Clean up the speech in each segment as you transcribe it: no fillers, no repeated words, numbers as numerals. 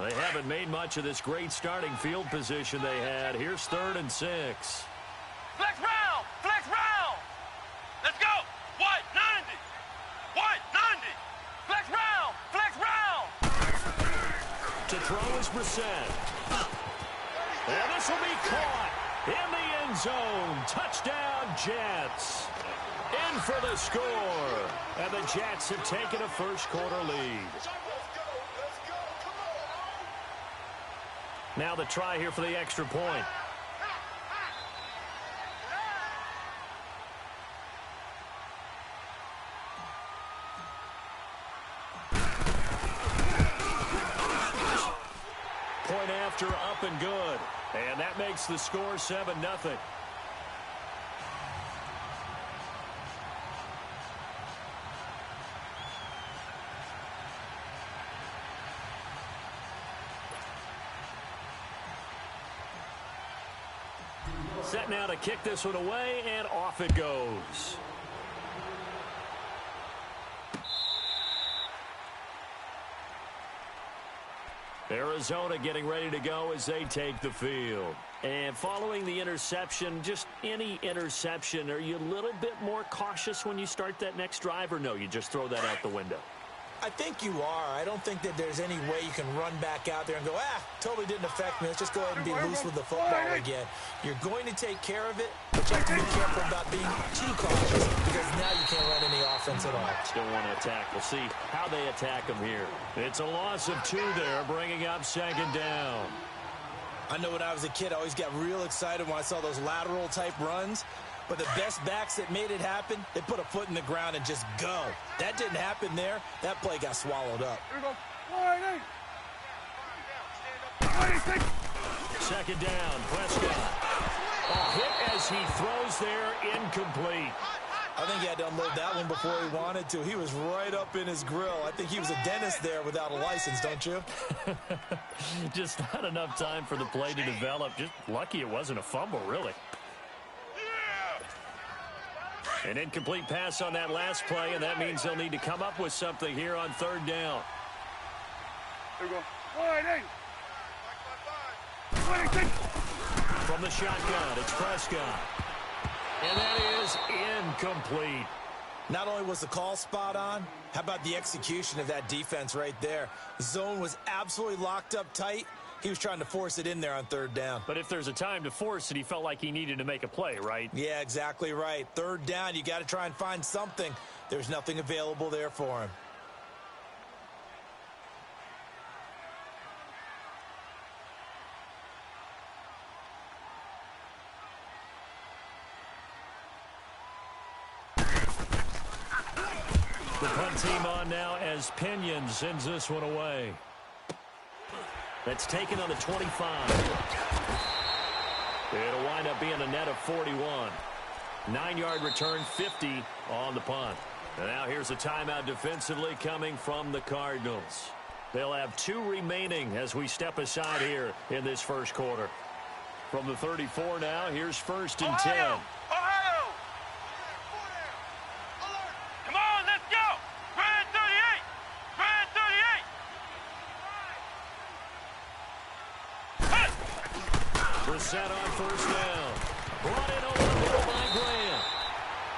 They haven't made much of this great starting field position they had. Here's 3rd and 6. Flex round! Flex round! Let's go! White 90! White 90! Flex round! Flex round! To throw is Brissett. And this will be caught in the end zone. Touchdown, Jets. In for the score. And the Jets have taken a first-quarter lead. Now the try here for the extra point. Point after, up and good. And that makes the score 7-0. Set now to kick this one away, and off it goes. Arizona getting ready to go as they take the field. And following the interception, just any interception, are you a little bit more cautious when you start that next drive, or no, you just throw that out the window? I think you are. I don't think that there's any way you can run back out there and go, totally didn't affect me. Let's just go ahead and be loose with the football again. You're going to take care of it, but you have to be careful about being too cautious because now you can't run any offense at all. Still want to attack. We'll see how they attack them here. It's a loss of 2 there, bringing up 2nd down. I know when I was a kid, I always got real excited when I saw those lateral-type runs. But the best backs that made it happen, they put a foot in the ground and just go. That didn't happen there. That play got swallowed up. Here we go. 2nd down, Prescott. A hit as he throws there, incomplete. I think he had to unload that one before he wanted to. He was right up in his grill. I think he was a dentist there without a license, don't you? Just not enough time for the play to develop. Just lucky it wasn't a fumble, really. An incomplete pass on that last play, and that means they'll need to come up with something here on 3rd down. Here we go. From the shotgun, it's Prescott. And that is incomplete. Not only was the call spot on, how about the execution of that defense right there? The zone was absolutely locked up tight. He was trying to force it in there on 3rd down. But if there's a time to force it, he felt like he needed to make a play, right? Yeah, exactly right. 3rd down, you got to try and find something. There's nothing available there for him. The punt team on now as Pinion sends this one away. That's taken on the 25. It'll wind up being a net of 41. 9-yard return, 50 on the punt. And now here's a timeout defensively coming from the Cardinals. They'll have 2 remaining as we step aside here in this first quarter. From the 34 now, here's 1st and 10. Ohio! Come on, let's go! Brand 38! Brand 38! Brissett on 1st down. Brought in over the middle by Graham.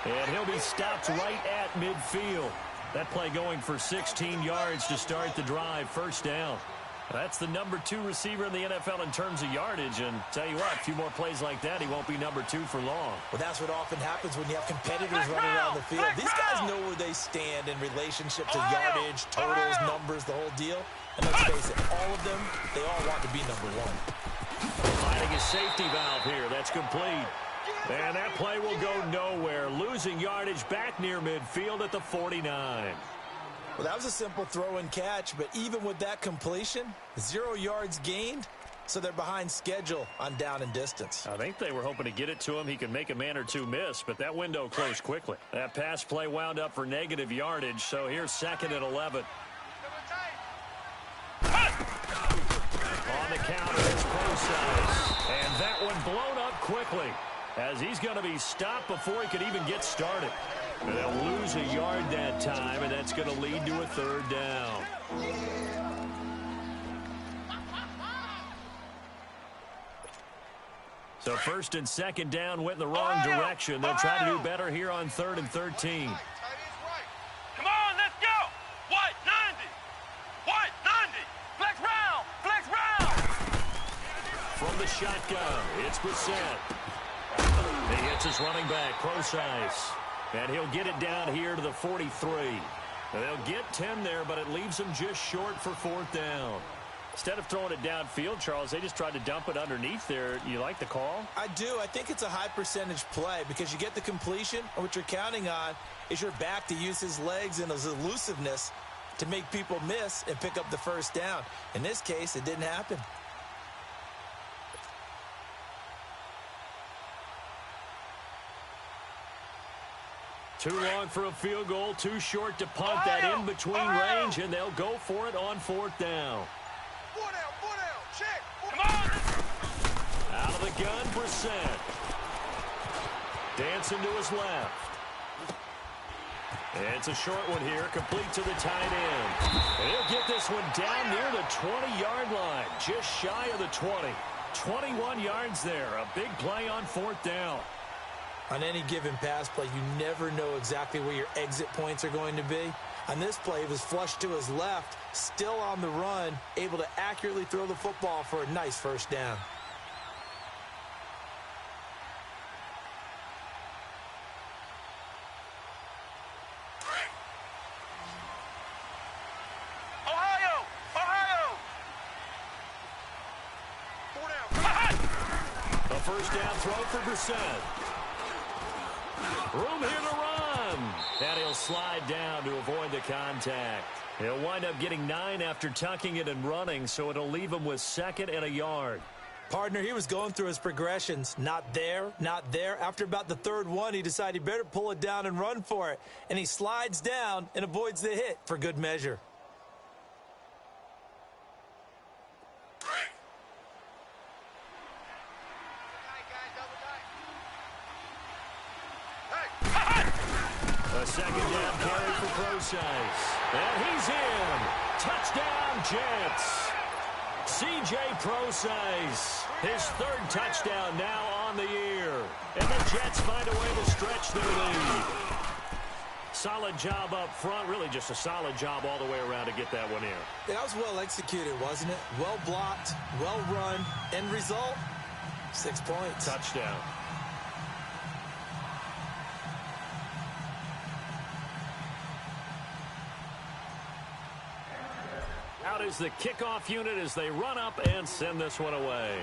And he'll be stopped right at midfield. That play going for 16 yards to start the drive. 1st down. That's the number 2 receiver in the NFL in terms of yardage. And tell you what, a few more plays like that, he won't be number 2 for long. Well, that's what often happens when you have competitors running around the field. These guys know where they stand in relationship to yardage, totals, numbers, the whole deal. And let's face it, all of them, they all want to be number 1. Finding a safety valve here. That's complete. And that play will go nowhere. Losing yardage back near midfield at the 49. Well, that was a simple throw and catch, but even with that completion, 0 yards gained, so they're behind schedule on down and distance. I think they were hoping to get it to him. He could make a man or 2 miss, but that window closed quickly. That pass play wound up for negative yardage, so here's 2nd and 11. On the counter, it's Process. And that one blown up quickly as he's going to be stopped before he could even get started. And they'll lose a yard that time, and that's going to lead to a 3rd down. So first and second down went in the wrong direction. They'll try to do better here on 3rd and 13. Come on, let's go. White, 90. White, 90. Flex round. Flex round. From the shotgun, it's Brissett. He hits his running back, Procise. And he'll get it down here to the 43. They'll get 10 there, but it leaves them just short for 4th down. Instead of throwing it downfield, Charles, they just tried to dump it underneath there. You like the call? I do. I think it's a high percentage play because you get the completion, and what you're counting on is your back to use his legs and his elusiveness to make people miss and pick up the first down. In this case, it didn't happen. Too long for a field goal, too short to punt that in between range, and they'll go for it on 4th down. 4 down, check. Come on. Out of the gun, Brissett. Dancing to his left. It's a short one here, complete to the tight end. And he'll get this one down near the 20-yard line, just shy of the 20. 21 yards there, a big play on 4th down. On any given pass play, you never know exactly where your exit points are going to be. On this play, he was flushed to his left, still on the run, able to accurately throw the football for a nice first down. Ohio! Ohio! 4 down. A first down throw for Brissett. Room here to run. And he'll slide down to avoid the contact. He'll wind up getting 9 after tucking it and running, so it'll leave him with 2nd and a yard. Partner, he was going through his progressions. Not there, not there. After about the 3rd one, he decided he better pull it down and run for it. And he slides down and avoids the hit for good measure. A 2nd down carry for Procise. And he's in. Touchdown, Jets. C.J. Procise, his 3rd touchdown now on the year. And the Jets find a way to stretch their lead. Solid job up front, really just a solid job all the way around to get that one in. That was well executed, wasn't it? Well blocked, well run. End result, 6 points. Touchdown. Out is the kickoff unit as they run up and send this one away.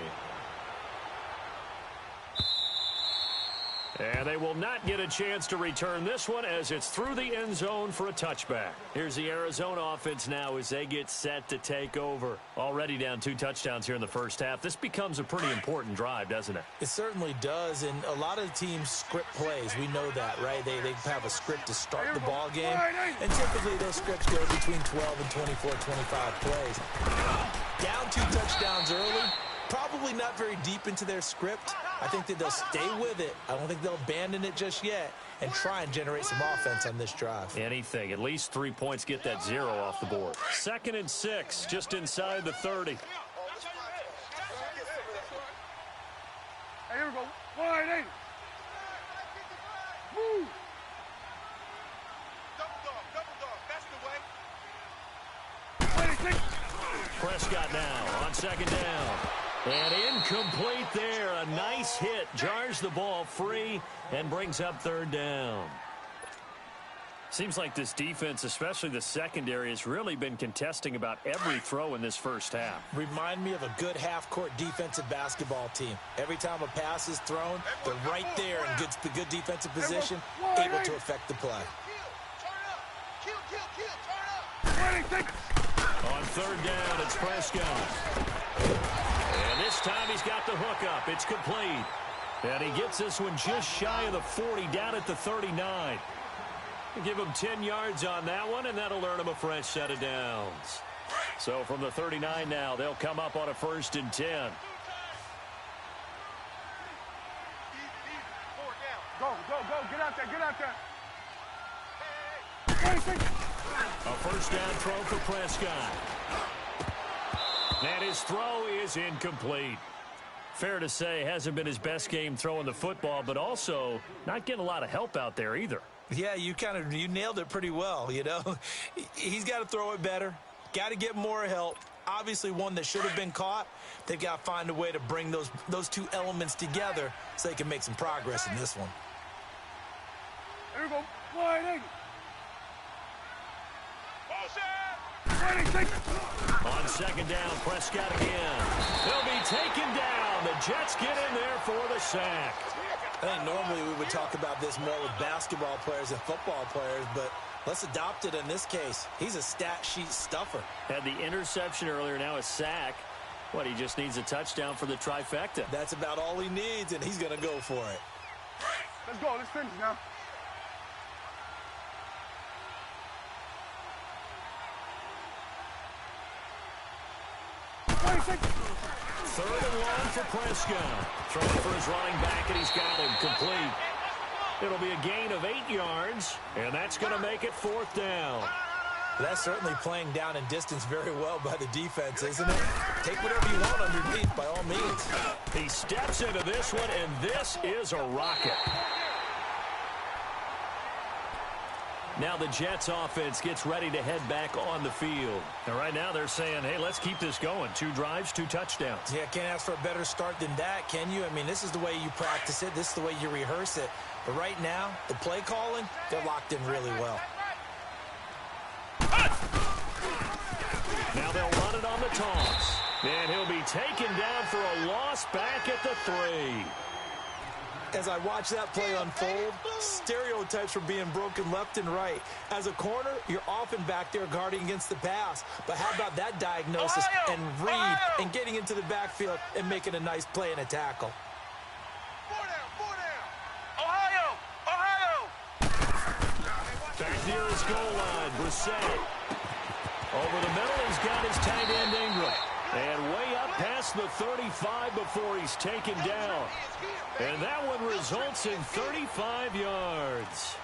And they will not get a chance to return this one as it's through the end zone for a touchback. Here's the Arizona offense now as they get set to take over. Already down 2 touchdowns here in the first half. This becomes a pretty important drive, doesn't it? It certainly does, and a lot of teams script plays. We know that, right? They have a script to start the ball game, and typically those scripts go between 12 and 24, 25 plays. Down 2 touchdowns early, probably not very deep into their script. I think that they'll stay with it. I don't think they'll abandon it just yet and try and generate some offense on this drive. Anything. At least 3 points, get that 0 off the board. 2nd and 6, just inside the 30. Hey, here we go. 180. Move. Double dog. That's the way. Prescott now on 2nd down. And incomplete there. A nice hit. Jars the ball free and brings up 3rd down. Seems like this defense, especially the secondary, has really been contesting about every throw in this first half. Remind me of a good half-court defensive basketball team. Every time a pass is thrown, they're right there in good defensive position, able to affect the play. On 3rd down, it's Prescott. And this time he's got the hook up. It's complete. And he gets this one just shy of the 40, down at the 39. Give him 10 yards on that one, and that'll earn him a fresh set of downs. So from the 39 now, they'll come up on a 1st and 10. Go. Get out there. A first down throw for Prescott. And his throw is incomplete. Fair to say, hasn't been his best game throwing the football, but also not getting a lot of help out there either. Yeah, you nailed it pretty well, you know. He's got to throw it better, got to get more help. Obviously one that should have been caught. They've got to find a way to bring those two elements together so they can make some progress in this one. There we go. Wide angle. On second down, Prescott again. He'll be taken down. The Jets get in there for the sack. I think normally we would talk about this more with basketball players and football players, but let's adopt it in this case. He's a stat sheet stuffer. Had the interception earlier, now a sack. What, he just needs a touchdown for the trifecta. That's about all he needs, and he's going to go for it. Let's go. Let's finish now. Third and long for Prescott. Throwing for his running back, and he's got him complete. It'll be a gain of 8 yards, and that's going to make it 4th down. That's certainly playing down in distance very well by the defense, isn't it? Take whatever you want underneath, by all means. He steps into this one, and this is a rocket. Now the Jets offense gets ready to head back on the field. And right now they're saying, hey, let's keep this going. 2 drives, 2 touchdowns. Yeah, can't ask for a better start than that, can you? I mean, this is the way you practice it. This is the way you rehearse it. But right now, the play calling, they're locked in really well. Now they'll run it on the toss. And he'll be taken down for a loss back at the 3. As I watch that play unfold, stereotypes are being broken left and right. As a corner, you're often back there guarding against the pass. But how about that diagnosis and read and getting into the backfield and making a nice play and a tackle? 4 down. Ohio. Back near his goal line, Brissett. Over the middle, he's got his tight end Ingram. And way up past the 35 before he's taken down. And that one results in 35 yards.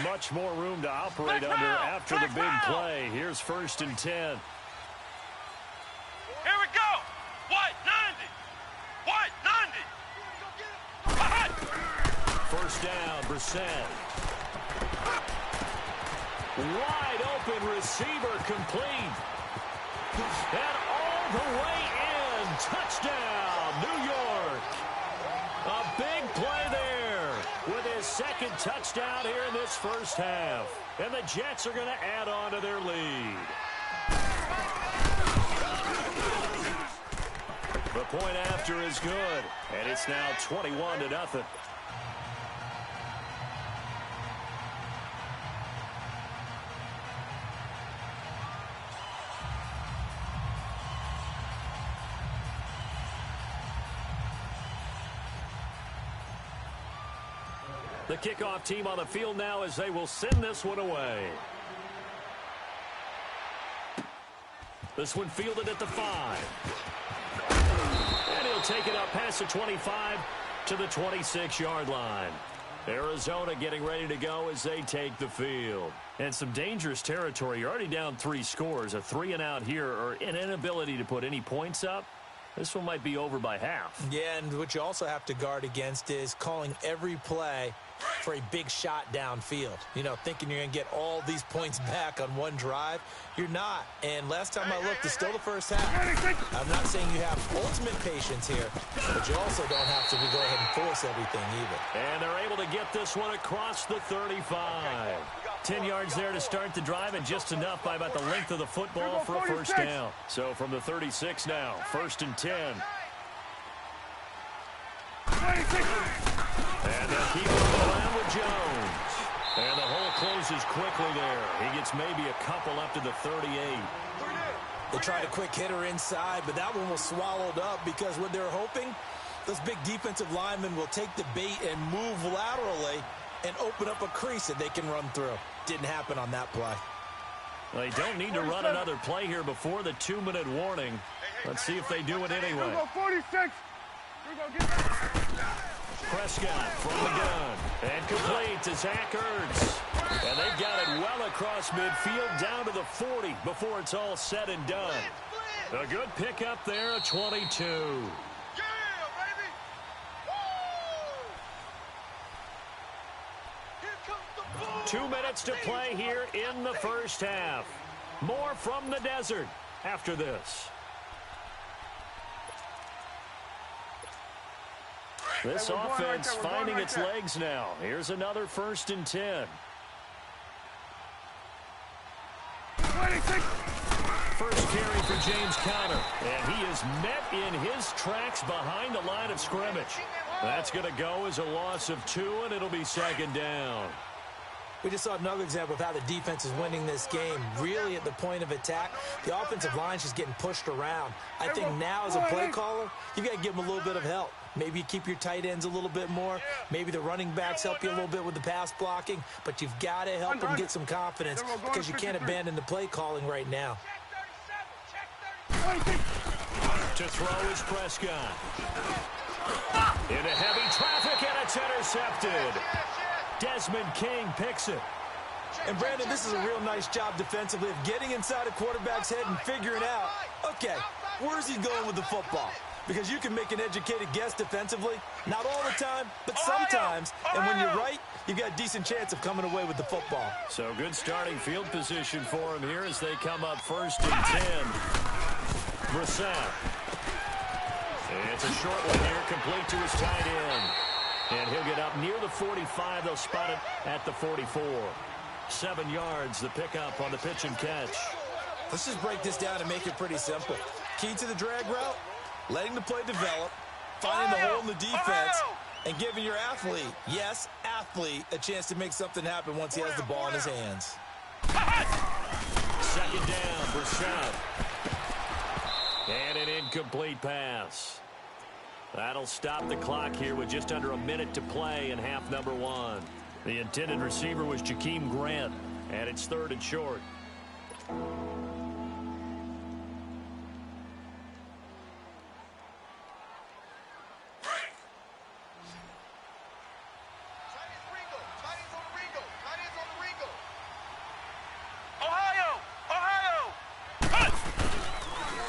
Much more room to operate under after the big play. Here's 1st and 10. Here we go. White 90. White 90. First down, Brissett. Wide open receiver complete. And all the way in. Touchdown, New York. A big play there with his 2nd touchdown here in this first half. And the Jets are going to add on to their lead. The point after is good, and it's now 21-0. The kickoff team on the field now as they will send this one away. This one fielded at the 5. And he'll take it up past the 25 to the 26-yard line. Arizona getting ready to go as they take the field. And some dangerous territory. You're already down 3 scores. A 3-and-out here or an inability to put any points up. This one might be over by half. Yeah, and what you also have to guard against is calling every play for a big shot downfield. You know, thinking you're going to get all these points back on one drive. You're not. And last time I looked, it's still the first half. I'm not saying you have ultimate patience here, but you also don't have to go ahead and force everything either. And they're able to get this one across the 35. 10 yards there to start the drive, and just enough by about the length of the football for a first down. So from the 36 now, 1st and 10. And they'll keep moving around with Jones. And the hole closes quickly there. He gets maybe a couple up to the 38. They tried a quick hitter inside, but that one was swallowed up because what they're hoping, those big defensive linemen will take the bait and move laterally and open up a crease that they can run through. Didn't happen on that play. They don't need to run another play here before the 2-minute warning. Let's see if they do it anyway. 46. Prescott from the gun. And complete to Zach Ertz. And they've got it well across midfield down to the 40 before it's all said and done. A good pickup there, a 22. Yeah, baby. Woo! Here comes the ball. 2 minutes to play here in the first half. More from the desert after this. This offense finding its legs now. Here's another 1st and 10. 26. First carry for James Conner. And he is met in his tracks behind the line of scrimmage. That's going to go as a loss of 2, and it'll be 2nd down. We just saw another example of how the defense is winning this game. Really at the point of attack, the offensive line is just getting pushed around. I think now as a play caller, you've got to give them a little bit of help. Maybe you keep your tight ends a little bit more. Maybe the running backs help you a little bit with the pass blocking. But you've got to help them get some confidence because you can't abandon the play calling right now. To throw is Prescott. Into heavy traffic, and it's intercepted. Desmond King picks it. And, Brandon, this is a real nice job defensively of getting inside a quarterback's head and figuring out, okay, where's he going with the football? Because you can make an educated guess defensively. Not all the time, but sometimes. And when you're right, you've got a decent chance of coming away with the football. So good starting field position for him here as they come up 1st and 10. Brissett. It's a short one here, complete to his tight end. And he'll get up near the 45. They'll spot it at the 44. 7 yards, the pickup on the pitch and catch. Let's just break this down and make it pretty simple. Key to the drag route, letting the play develop, finding the hole in the defense, and giving your athlete, yes, athlete, a chance to make something happen once he has the ball in his hands. 2nd down, Brissett. And an incomplete pass. That'll stop the clock here with just under a minute to play in half number 1. The intended receiver was Jakeem Grant, and it's 3rd and short.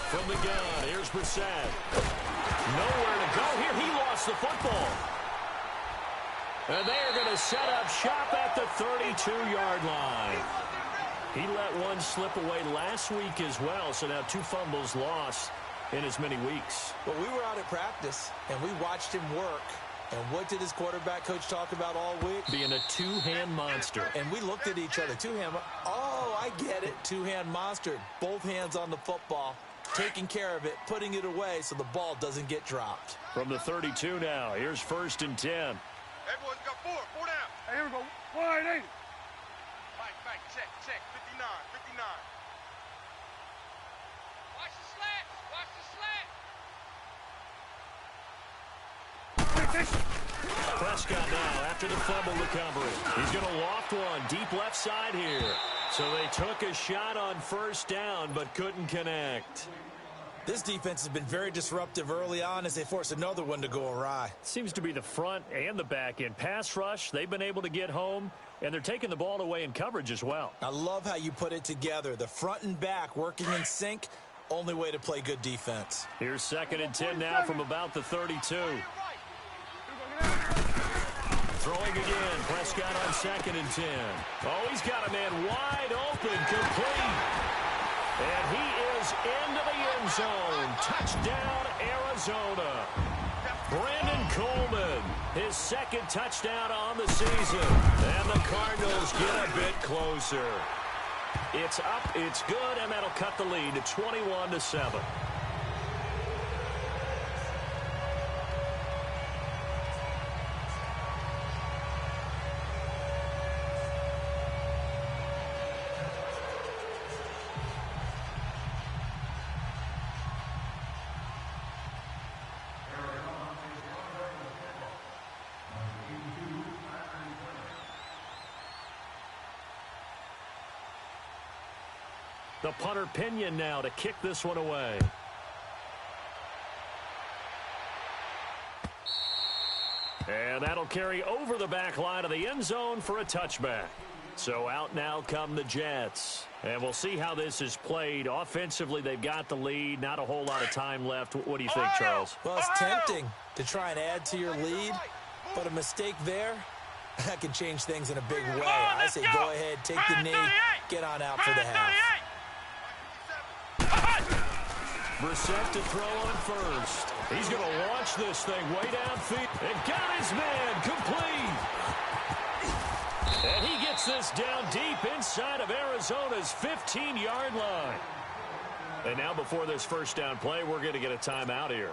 From the gun, here's Brissett. Nowhere to go here. He lost the football. And they are going to set up shop at the 32-yard line. He let one slip away last week as well, so now 2 fumbles lost in as many weeks. Well, we were out at practice, and we watched him work. And what did his quarterback coach talk about all week? Being a 2-hand monster. And we looked at each other. 2-hand. Oh, I get it. 2-hand monster. Both hands on the football. Taking care of it, putting it away so the ball doesn't get dropped. From the 32 now, here's 1st and 10. Everyone's got 4 down. Hey, here we go. 180. Back, check, 59. Watch the slant. Prescott now after the fumble recovery. He's going to loft one deep left side here. So they took a shot on 1st down but couldn't connect. This defense has been very disruptive early on as they force another one to go awry. Seems to be the front and the back end. Pass rush, they've been able to get home, and they're taking the ball away in coverage as well. I love how you put it together. The front and back working in sync, only way to play good defense. Here's 2nd and 10 now from about the 32. Throwing again, Prescott on 2nd and 10. Oh, he's got a man wide open, complete. And he is into the end zone. Touchdown, Arizona. Brandon Coleman, his 2nd touchdown on the season. And the Cardinals get a bit closer. It's up, it's good, and that'll cut the lead to 21-7. The punter Pinion now to kick this one away. And that'll carry over the back line of the end zone for a touchback. So out now come the Jets. And we'll see how this is played. Offensively, they've got the lead. Not a whole lot of time left. What do you think, Charles? Well, it's tempting to try and add to your lead, but a mistake there, that can change things in a big way. I say go ahead, take the knee, get on out for the half. Brissett to throw on first. He's going to launch this thing way downfield. And got his man complete. And he gets this down deep inside of Arizona's 15-yard line. And now before this first down play, we're going to get a timeout here,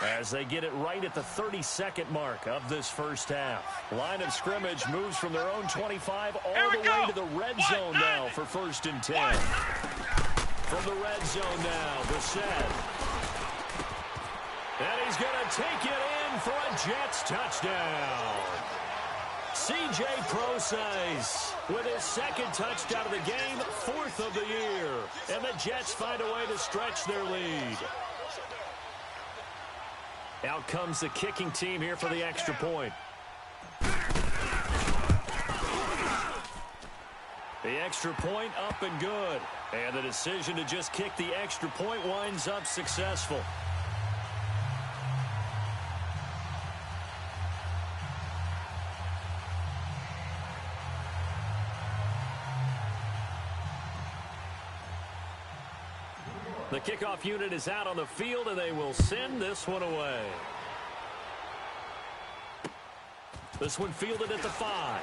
as they get it right at the 32nd mark of this first half. Line of scrimmage moves from their own 25 all the way to the red zone now for 1st and 10. From the red zone now, Brissett. And he's going to take it in for a Jets touchdown. C.J. Prosise with his 2nd touchdown of the game, 4th of the year. And the Jets find a way to stretch their lead. Out comes the kicking team here for the extra point. The extra point up and good. And the decision to just kick the extra point winds up successful. The kickoff unit is out on the field, and they will send this one away. This one fielded at the 5.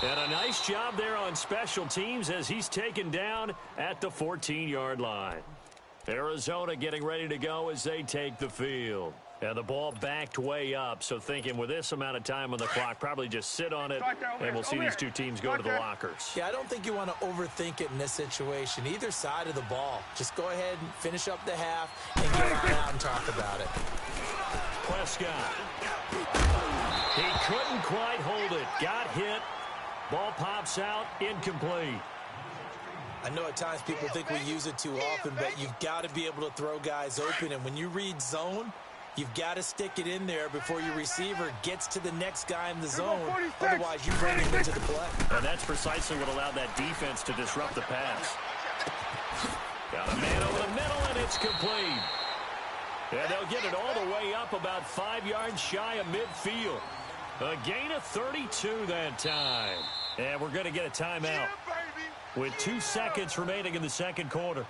And a nice job there on special teams as he's taken down at the 14-yard line. Arizona getting ready to go as they take the field. And the ball backed way up, so thinking with this amount of time on the clock, probably just sit on it, and we'll see these two teams go to the lockers. Yeah, I don't think you want to overthink it in this situation. Either side of the ball. Just go ahead and finish up the half and get on out and talk about it. Prescott. He couldn't quite hold it. Got hit. Ball pops out. Incomplete. I know at times people think we use it too often, but you've got to be able to throw guys open. And when you read zone, you've got to stick it in there before your receiver gets to the next guy in the zone. Otherwise, you bring him into the play. And that's precisely what allowed that defense to disrupt the pass. Got a man over the middle, and it's complete. And they'll get it all the way up about 5 yards shy of midfield. A gain of 32 that time. And we're going to get a timeout with 2 seconds remaining in the second quarter.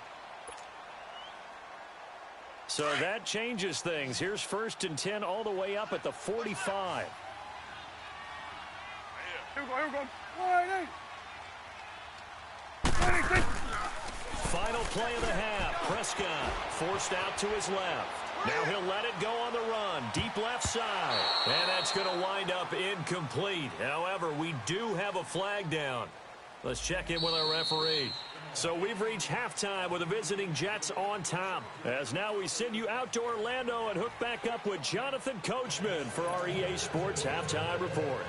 So that changes things. Here's 1st and 10 all the way up at the 45. Here we go. Final play of the half. Prescott forced out to his left. Now he'll let it go on the run. Deep left side. And that's going to wind up incomplete. However, we do have a flag down. Let's check in with our referee. So we've reached halftime with the visiting Jets on top. As now we send you out to Orlando and hook back up with Jonathan Coachman for our EA Sports Halftime Report.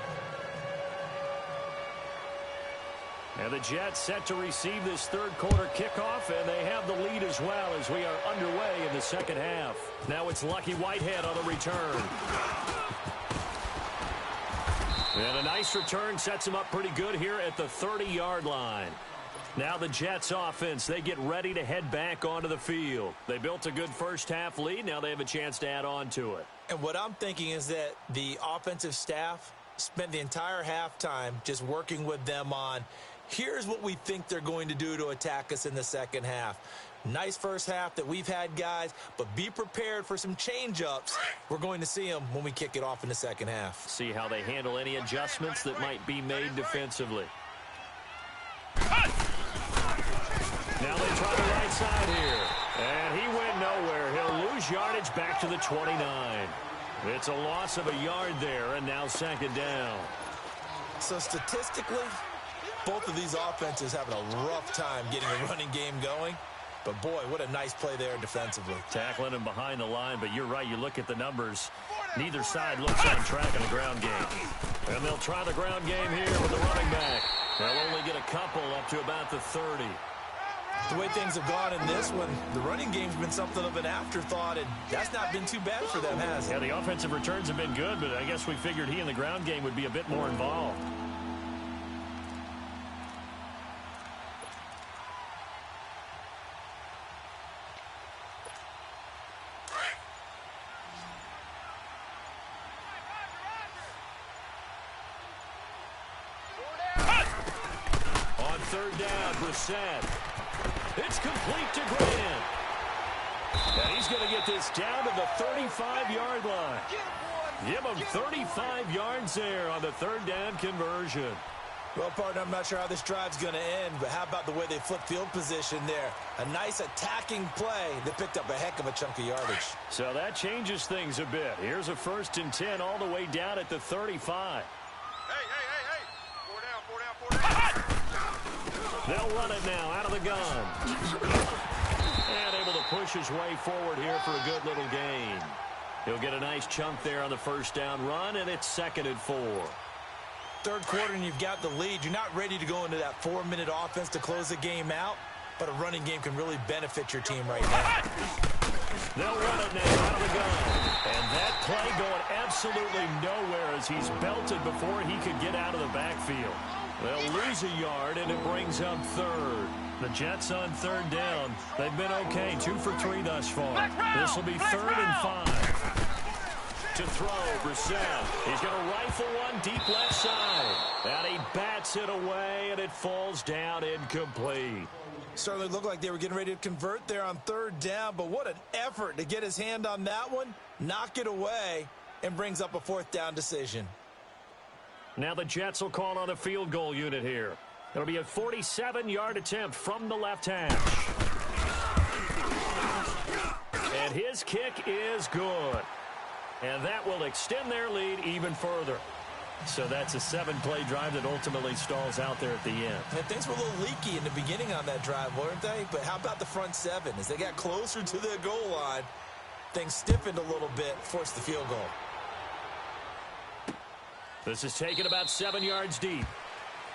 And the Jets set to receive this third quarter kickoff, and they have the lead as well as we are underway in the second half. Now it's Lucky Whitehead on the return. And a nice return sets him up pretty good here at the 30-yard line. Now the Jets offense, they get ready to head back onto the field. They built a good first half lead. Now they have a chance to add on to it. And what I'm thinking is that the offensive staff spent the entire halftime just working with them on, here's what we think they're going to do to attack us in the second half. Nice first half that we've had, guys, but be prepared for some change-ups. We're going to see them when we kick it off in the second half. See how they handle any adjustments that might be made defensively. Now they try the right side here. And he went nowhere. He'll lose yardage back to the 29. It's a loss of a yard there, and now second down. So statistically, both of these offenses having a rough time getting a running game going. But, boy, what a nice play there defensively. Tackling him behind the line, but you're right. You look at the numbers. Neither side looks on track in the ground game. And they'll try the ground game here with the running back. They'll only get a couple up to about the 30. The way things have gone in this one, the running game's been something of an afterthought, and that's not been too bad for them, has it? Yeah, the offensive returns have been good, but I guess we figured he in the ground game would be a bit more involved. On third down, Brissett. It's complete to Grant. And he's going to get this down to the 35-yard line. Give him 35 yards there on the third down conversion. Well, partner, I'm not sure how this drive's going to end, but how about the way they flip field position there? A nice attacking play that picked up a heck of a chunk of yardage. So that changes things a bit. Here's a 1st and 10 all the way down at the 35. Hey. 4 down. They'll run it now out of the gun. And able to push his way forward here for a good little gain. He'll get a nice chunk there on the 1st down run, and it's 2nd and 4. Third quarter and you've got the lead. You're not ready to go into that 4-minute offense to close the game out, but a running game can really benefit your team right now. They'll run it now out of the gun. And that play going absolutely nowhere as he's belted before he could get out of the backfield. They'll lose a yard, and it brings up 3rd. The Jets on 3rd down. They've been okay, 2 for 3 thus far. This will be 3rd and 5. To throw, Brissett. He's going to rifle one deep left side. And he bats it away, and it falls down incomplete. Certainly looked like they were getting ready to convert there on 3rd down, but what an effort to get his hand on that one, knock it away, and brings up a 4th down decision. Now the Jets will call on a field goal unit here. It'll be a 47-yard attempt from the left hash. And his kick is good. And that will extend their lead even further. So that's a 7-play drive that ultimately stalls out there at the end. And things were a little leaky in the beginning on that drive, weren't they? But how about the front 7? As they got closer to the goal line, things stiffened a little bit, forced the field goal. This is taken about 7 yards deep.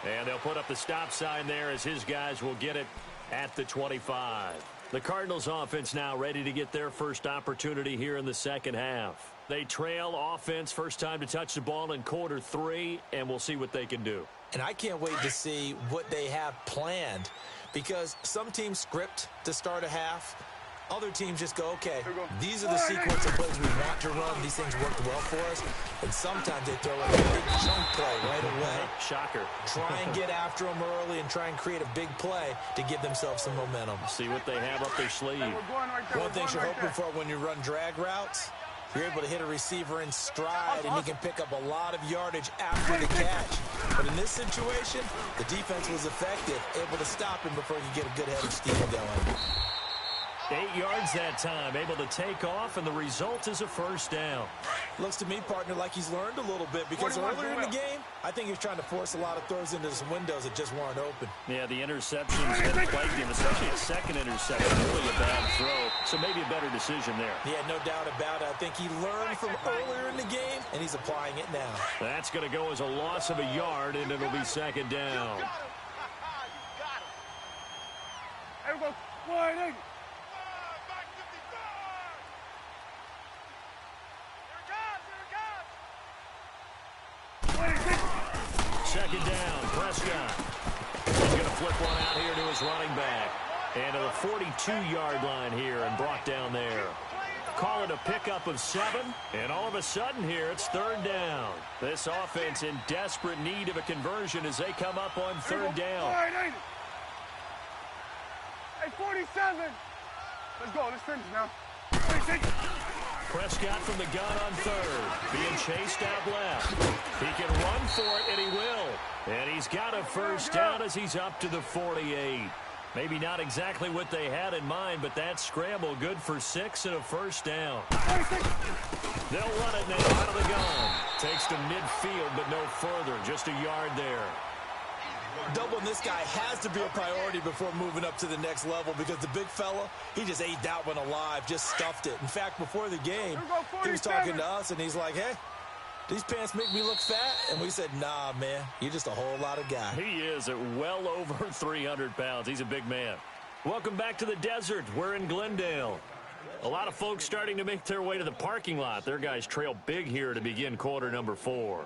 And they'll put up the stop sign there as his guys will get it at the 25. The Cardinals offense now ready to get their first opportunity here in the second half. They trail offense, first time to touch the ball in quarter 3, and we'll see what they can do. And I can't wait to see what they have planned, because some teams script to start a half. Other teams just go, okay, these are the sequence of plays we want to run. These things worked well for us. And sometimes they throw in a big chunk play right away. Shocker. Try and get after them early and try and create a big play to give themselves some momentum. See what they have up their sleeve. One thing you're hoping for when you run drag routes, you're able to hit a receiver in stride, and he can pick up a lot of yardage after the catch. But in this situation, the defense was effective, able to stop him before he could get a good head of steam going. 8 yards that time, able to take off, and the result is a 1st down. Looks to me, partner, like he's learned a little bit, because earlier in the game, I think he was trying to force a lot of throws into some windows that just weren't open. Yeah, the interceptions have plagued him, especially a second interception, really a bad throw. So maybe a better decision there. Yeah, no doubt about it. I think he learned from earlier in the game, and he's applying it now. That's going to go as a loss of a yard, and it'll be 2nd down. Here we go. Wide. Second down, Prescott. He's going to flip one out here to his running back. And to the 42-yard line here and brought down there. Call it a pickup of 7, and all of a sudden here it's 3rd down. This offense in desperate need of a conversion as they come up on 3rd down. Hey, 47. Let's go. Let's finish now. 46. Prescott from the gun on 3rd, being chased out left. He can run for it, and he will. And he's got a 1st down as he's up to the 48. Maybe not exactly what they had in mind, but that scramble good for 6 and a 1st down. They'll run it now out of the gun. Takes to midfield, but no further. Just a yard there. Doubling this guy has to be a priority before moving up to the next level, because the big fella, he just ate that one alive, just stuffed it. In fact, before the game, he was talking to us, and he's like, hey, these pants make me look fat? And we said, nah, man, you're just a whole lot of guy. He is at well over 300 pounds. He's a big man. Welcome back to the desert. We're in Glendale. A lot of folks starting to make their way to the parking lot. Their guys trail big here to begin quarter number 4.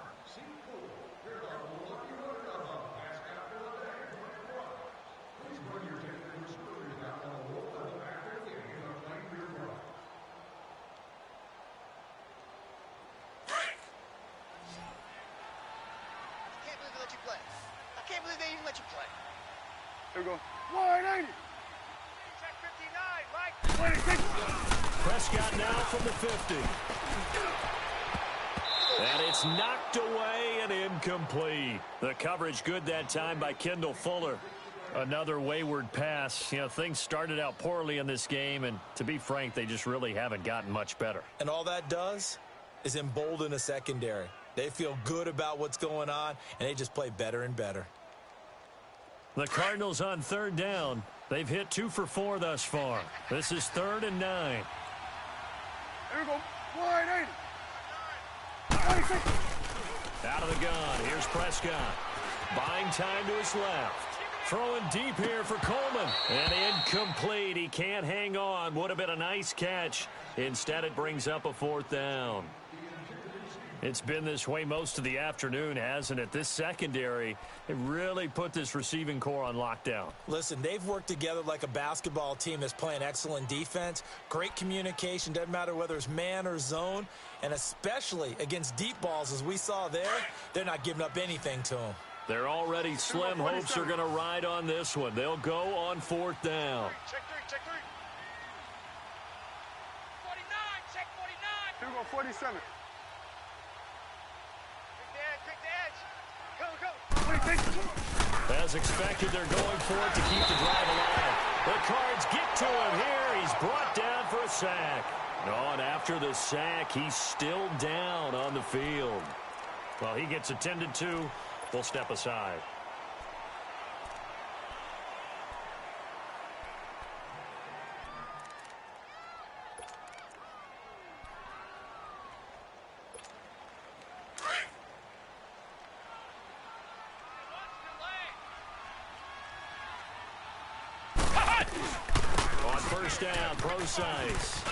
Here we go. 180. Check 59, Mike. Prescott now from the 50. And it's knocked away and incomplete. The coverage good that time by Kendall Fuller. Another wayward pass. You know, things started out poorly in this game, and to be frank, they just really haven't gotten much better. And all that does is embolden a secondary. They feel good about what's going on, and they just play better and better. The Cardinals on third down. They've hit 2 for 4 thus far. This is 3rd and 9. Here we go. 180. Out of the gun. Here's Prescott. Buying time to his left. Throwing deep here for Coleman. And incomplete. He can't hang on. Would have been a nice catch. Instead, it brings up a 4th down. It's been this way most of the afternoon, hasn't it? This secondary, they really put this receiving core on lockdown. Listen, they've worked together like a basketball team that's playing excellent defense. Great communication, doesn't matter whether it's man or zone. And especially against deep balls, as we saw there, they're not giving up anything to them. They're already slim hopes are going to ride on this one. They'll go on 4th down. Check 3, check 3. 49, check 49. Here we go, 47. As expected, they're going for it to keep the drive alive. The Cards get to him here. He's brought down for a sack. Oh, and after the sack, he's still down on the field. Well, he gets attended to. We'll step aside. Down, Procise.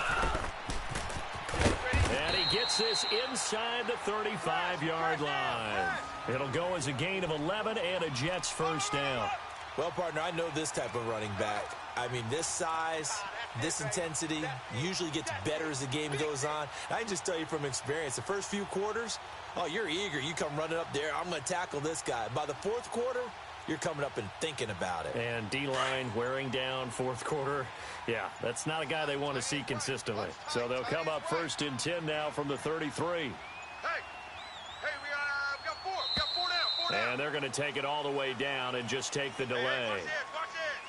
And he gets this inside the 35-yard line. It'll go as a gain of 11 and a Jets 1st down. Well, partner, I know this type of running back. I mean, this size, this intensity usually gets better as the game goes on. I can just tell you from experience, the first few quarters, oh, you're eager. You come running up there, I'm going to tackle this guy. By the 4th quarter, you're coming up and thinking about it. And D-line wearing down 4th quarter. Yeah, that's not a guy they want to see consistently. So they'll come up 1st and 10 now from the 33. Hey, we got 4. We got 4 down. 4 down. And they're going to take it all the way down and just take the delay. Hey, watch it.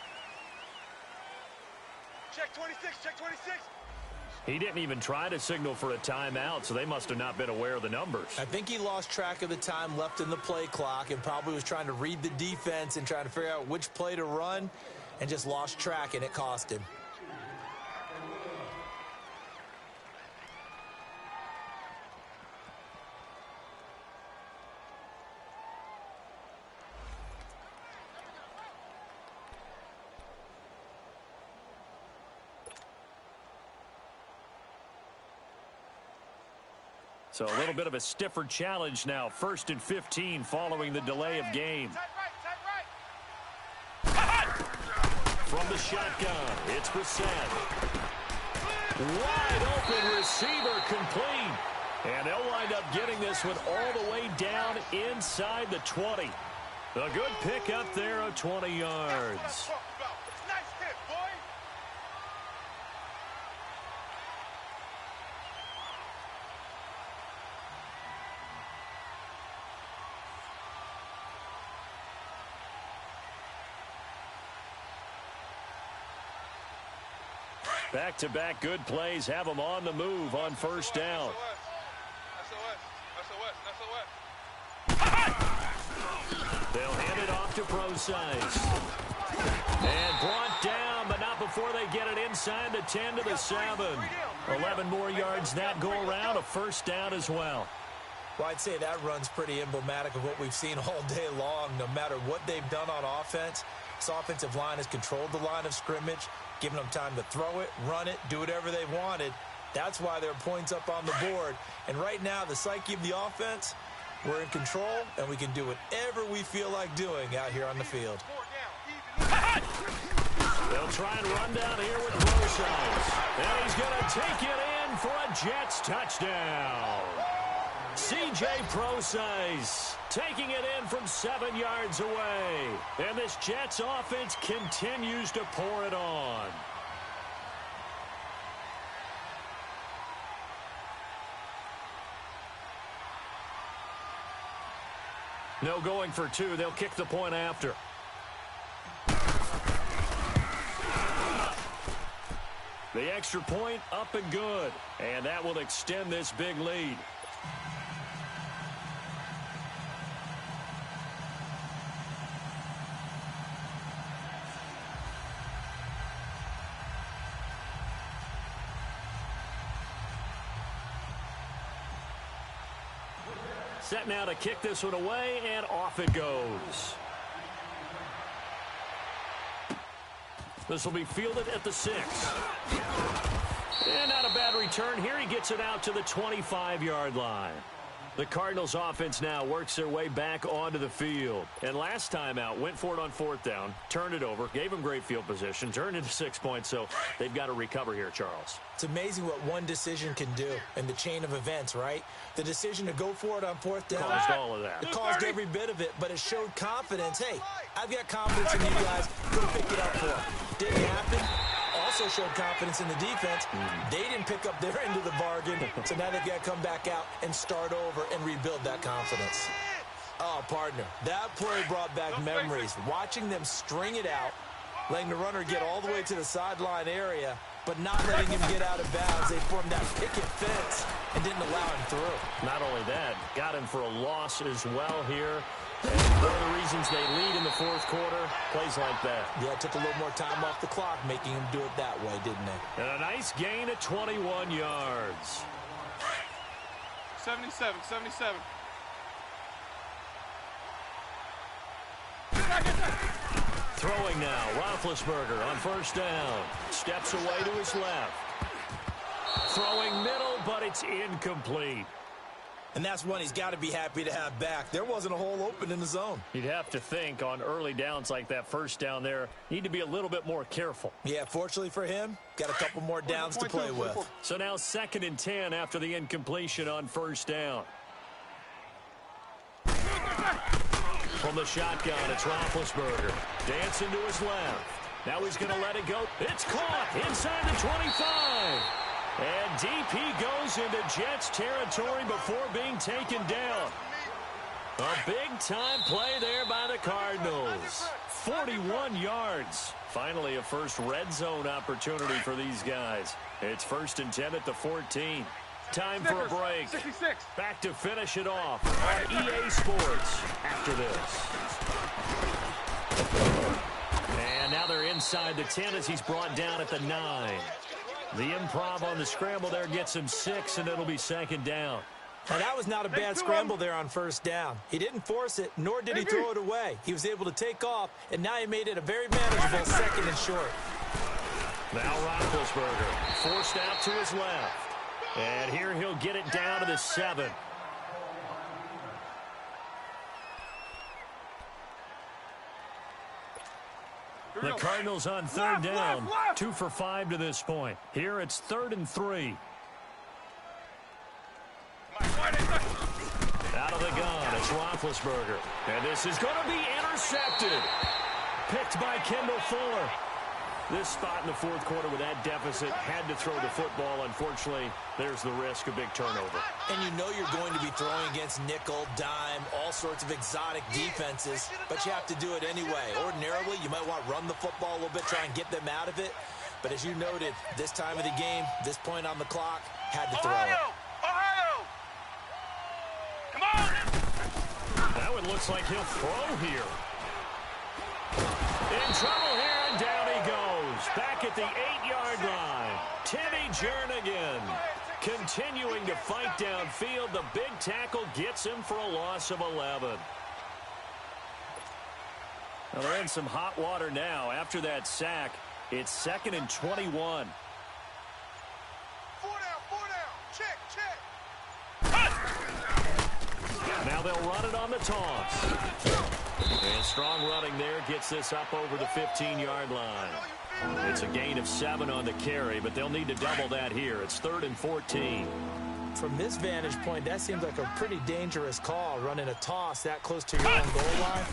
Check 26, check 26. He didn't even try to signal for a timeout, so they must have not been aware of the numbers. I think he lost track of the time left in the play clock and probably was trying to read the defense and trying to figure out which play to run and just lost track, and it cost him. So a little bit of a stiffer challenge now. 1st and 15 following the delay of game. From the shotgun, it's Brissett. Wide open receiver complete. And they'll wind up getting this one all the way down inside the 20. A good pick up there of 20 yards. Back-to-back good plays have them on the move on 1st down. They'll hand it off to Procise. And brought down, but not before they get it inside the 10 to the 7. 11 more yards that go around, a 1st down as well. Well, I'd say that run's pretty emblematic of what we've seen all day long. No matter what they've done on offense, this offensive line has controlled the line of scrimmage, given them time to throw it, run it, do whatever they wanted. That's why there are points up on the board. And right now, the psyche of the offense, we're in control, and we can do whatever we feel like doing out here on the field. They'll try and run down here with Procise. And he's going to take it in for a Jets touchdown. C.J. Procise taking it in from 7 yards away. And this Jets offense continues to pour it on. No going for two. They'll kick the point after. The extra point up and good. And that will extend this big lead. Set now to kick this one away, and off it goes. This will be fielded at the 6. And not a bad return here. He gets it out to the 25-yard line. The Cardinals offense now works their way back onto the field. And last time out, went for it on 4th down, turned it over, gave him great field position, turned into 6 points, so they've got to recover here, Charles. It's amazing what one decision can do in the chain of events, right? The decision to go for it on 4th down. Caused all of that. It caused every bit of it, but it showed confidence. Hey, I've got confidence in you guys. Go pick it up for them. Didn't happen. Also showed confidence in the defense. They didn't pick up their end of the bargain, so now they've got to come back out and start over and rebuild that confidence. Oh, partner, that play brought back memories. Watching them string it out, letting the runner get all the way to the sideline area, but not letting him get out of bounds. They formed that picket fence and didn't allow him through. Not only that, got him for a loss as well here. And one of the reasons they lead in the 4th quarter, plays like that. Yeah, it took a little more time off the clock, making him do it that way, didn't they? And a nice gain of 21 yards. 77. Throwing now, Roethlisberger on 1st down. Steps away to his left. Throwing middle, but it's incomplete. And that's one he's got to be happy to have back. There wasn't a hole open in the zone. You'd have to think on early downs like that 1st down there, need to be a little bit more careful. Yeah, fortunately for him, got a couple more downs to play with. So now 2nd and 10 after the incompletion on 1st down. From the shotgun, it's Roethlisberger. Dancing to his left. Now he's going to let it go. It's caught inside the 25. And DP goes into Jets territory before being taken down. A big-time play there by the Cardinals. 41 yards. Finally, a first red zone opportunity for these guys. It's 1st and 10 at the 14. Time for a break. 66. Back to finish it off on EA Sports after this. And now they're inside the 10 as he's brought down at the 9. The improv on the scramble there gets him 6, and it'll be 2nd down. Now, that was not a bad scramble there on 1st down. He didn't force it, nor did he throw it away. He was able to take off, and now he made it a very manageable 2nd and short. Now Roethlisberger forced out to his left. And here he'll get it down to the 7. The Cardinals on 3rd down, 2 for 5 to this point. Here it's 3rd and 3. Out of the gun, it's Roethlisberger. And this is going to be intercepted. Picked by Kendall Fuller. This spot in the 4th quarter with that deficit, had to throw the football. Unfortunately, there's the risk of big turnover. And you know you're going to be throwing against nickel, dime, all sorts of exotic defenses, but you have to do it anyway. Ordinarily, you might want to run the football a little bit, try and get them out of it. But as you noted, this time of the game, this point on the clock, had to throw it. Ohio! Come on! That one looks like he'll throw here. In trouble here, and down he goes. Back at the 8-yard line. Timmy Jernigan. Continuing to fight downfield, the big tackle gets him for a loss of 11. Well, they're in some hot water now. After that sack, it's 2nd and 21. 4 down. Check. Now they'll run it on the toss. And strong running there gets this up over the 15-yard line. It's a gain of 7 on the carry, but they'll need to double that here. It's 3rd and 14. From this vantage point, that seems like a pretty dangerous call, running a toss that close to your own goal line.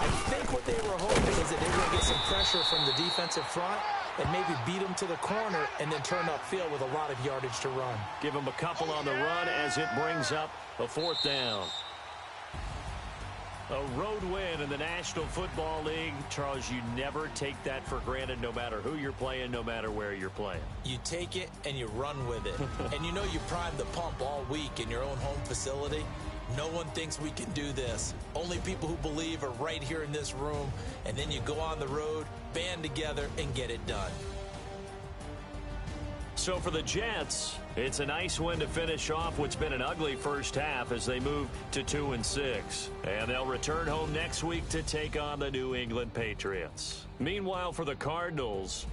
I think what they were hoping is that they were going to get some pressure from the defensive front and maybe beat them to the corner and then turn upfield with a lot of yardage to run. Give them a couple on the run as it brings up a 4th down. A road win in the National Football League. Charles, you never take that for granted, no matter who you're playing, no matter where you're playing. You take it and you run with it. And you know you primed the pump all week in your own home facility. No one thinks we can do this. Only people who believe are right here in this room. And then you go on the road, band together, and get it done. So for the Jets, it's a nice win to finish off what's been an ugly first half as they move to 2-6. And they'll return home next week to take on the New England Patriots. Meanwhile, for the Cardinals,